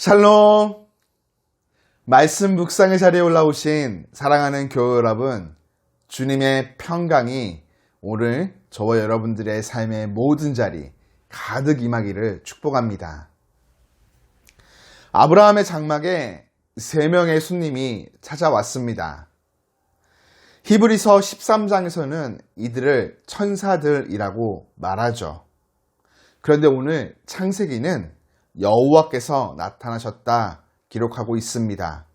샬롬! 말씀 묵상의 자리에 올라오신 사랑하는 교회 여러분, 주님의 평강이 오늘 저와 여러분들의 삶의 모든 자리 가득 임하기를 축복합니다. 아브라함의 장막에 3명의 손님이 찾아왔습니다. 히브리서 13장에서는 이들을 천사들이라고 말하죠. 그런데 오늘 창세기는 여호와께서 나타나셨다 기록하고 있습니다.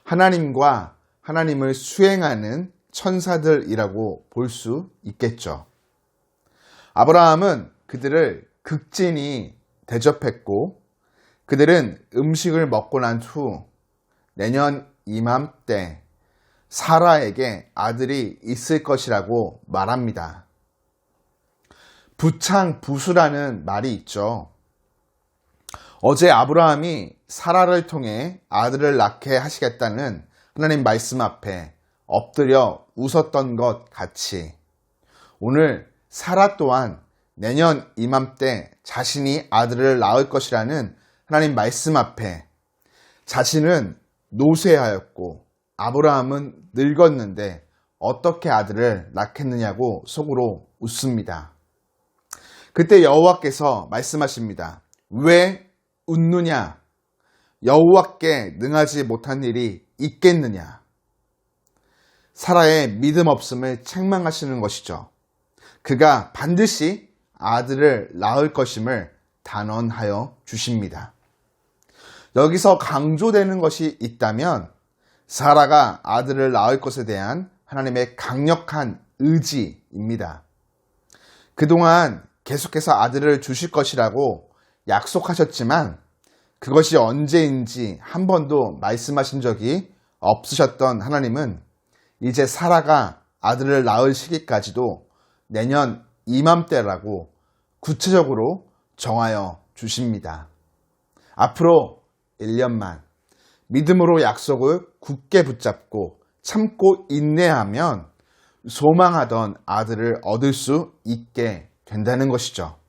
하나님과 하나님을 수행하는 천사들이라고 볼 수 있겠죠. 아브라함은 그들을 극진히 대접했고 그들은 음식을 먹고 난 후 내년 이맘때 사라에게 아들이 있을 것이라고 말합니다. 부창부수라는 말이 있죠. 어제 아브라함이 사라를 통해 아들을 낳게 하시겠다는 하나님 말씀 앞에 엎드려 웃었던 것 같이 오늘 사라 또한 내년 이맘때 자신이 아들을 낳을 것이라는 하나님 말씀 앞에 자신은 노쇠하였고 아브라함은 늙었는데 어떻게 아들을 낳겠느냐고 속으로 웃습니다. 그때 여호와께서 말씀하십니다. 왜 웃느냐? 여호와께 능하지 못한 일이 있겠느냐? 사라의 믿음 없음을 책망하시는 것이죠. 그가 반드시 아들을 낳을 것임을 단언하여 주십니다. 여기서 강조되는 것이 있다면 사라가 아들을 낳을 것에 대한 하나님의 강력한 의지입니다. 그동안 계속해서 아들을 주실 것이라고 약속하셨지만 그것이 언제인지 한 번도 말씀하신 적이 없으셨던 하나님은 이제 사라가 아들을 낳을 시기까지도 내년 이맘때라고 구체적으로 정하여 주십니다. 앞으로 1년만 믿음으로 약속을 굳게 붙잡고 참고 인내하면 소망하던 아들을 얻을 수 있게 된다는 것이죠.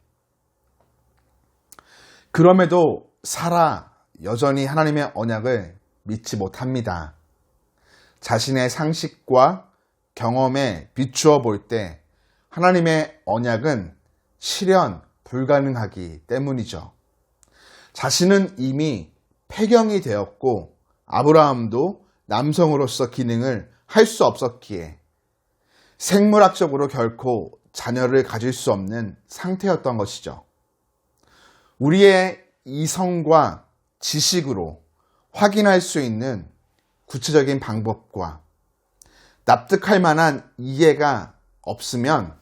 그럼에도 사라 여전히 하나님의 언약을 믿지 못합니다. 자신의 상식과 경험에 비추어 볼 때 하나님의 언약은 실현 불가능하기 때문이죠. 자신은 이미 폐경이 되었고 아브라함도 남성으로서 기능을 할 수 없었기에 생물학적으로 결코 자녀를 가질 수 없는 상태였던 것이죠. 우리의 이성과 지식으로 확인할 수 있는 구체적인 방법과 납득할 만한 이해가 없으면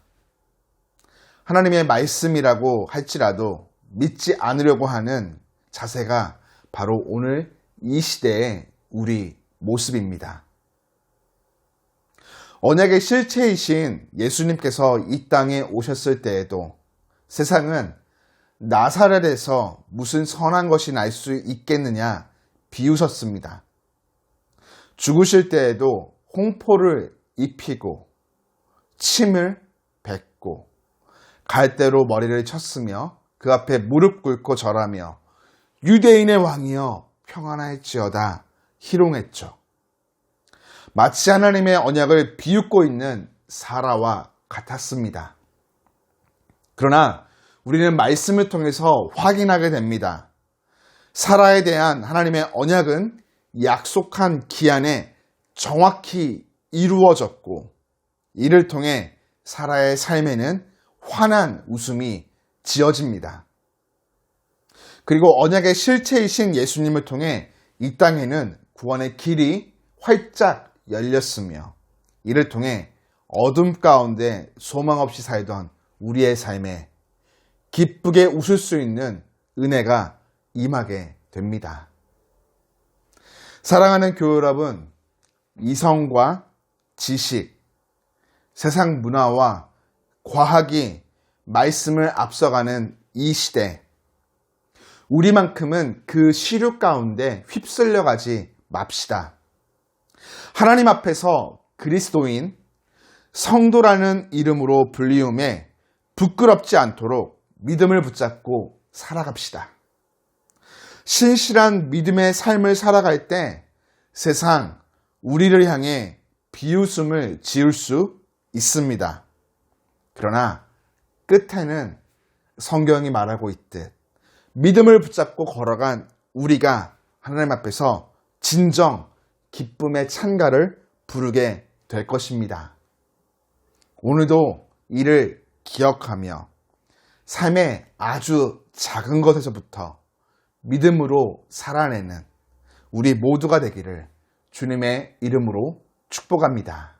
하나님의 말씀이라고 할지라도 믿지 않으려고 하는 자세가 바로 오늘 이 시대의 우리 모습입니다. 언약의 실체이신 예수님께서 이 땅에 오셨을 때에도 세상은 나사렛에서 무슨 선한 것이 날 수 있겠느냐 비웃었습니다. 죽으실 때에도 홍포를 입히고 침을 뱉고 갈대로 머리를 쳤으며 그 앞에 무릎 꿇고 절하며 유대인의 왕이여 평안할지어다 희롱했죠. 마치 하나님의 언약을 비웃고 있는 사라와 같았습니다. 그러나 우리는 말씀을 통해서 확인하게 됩니다. 사라에 대한 하나님의 언약은 약속한 기한에 정확히 이루어졌고 이를 통해 사라의 삶에는 환한 웃음이 지어집니다. 그리고 언약의 실체이신 예수님을 통해 이 땅에는 구원의 길이 활짝 열렸으며 이를 통해 어둠 가운데 소망 없이 살던 우리의 삶에 기쁘게 웃을 수 있는 은혜가 임하게 됩니다. 사랑하는 교회 여러분, 이성과 지식, 세상 문화와 과학이 말씀을 앞서가는 이 시대, 우리만큼은 그 시류 가운데 휩쓸려 가지 맙시다. 하나님 앞에서 그리스도인, 성도라는 이름으로 불리움에 부끄럽지 않도록 믿음을 붙잡고 살아갑시다. 신실한 믿음의 삶을 살아갈 때 세상 우리를 향해 비웃음을 지을 수 있습니다. 그러나 끝에는 성경이 말하고 있듯 믿음을 붙잡고 걸어간 우리가 하나님 앞에서 진정 기쁨의 찬가를 부르게 될 것입니다. 오늘도 이를 기억하며 삶의 아주 작은 것에서부터 믿음으로 살아내는 우리 모두가 되기를 주님의 이름으로 축복합니다.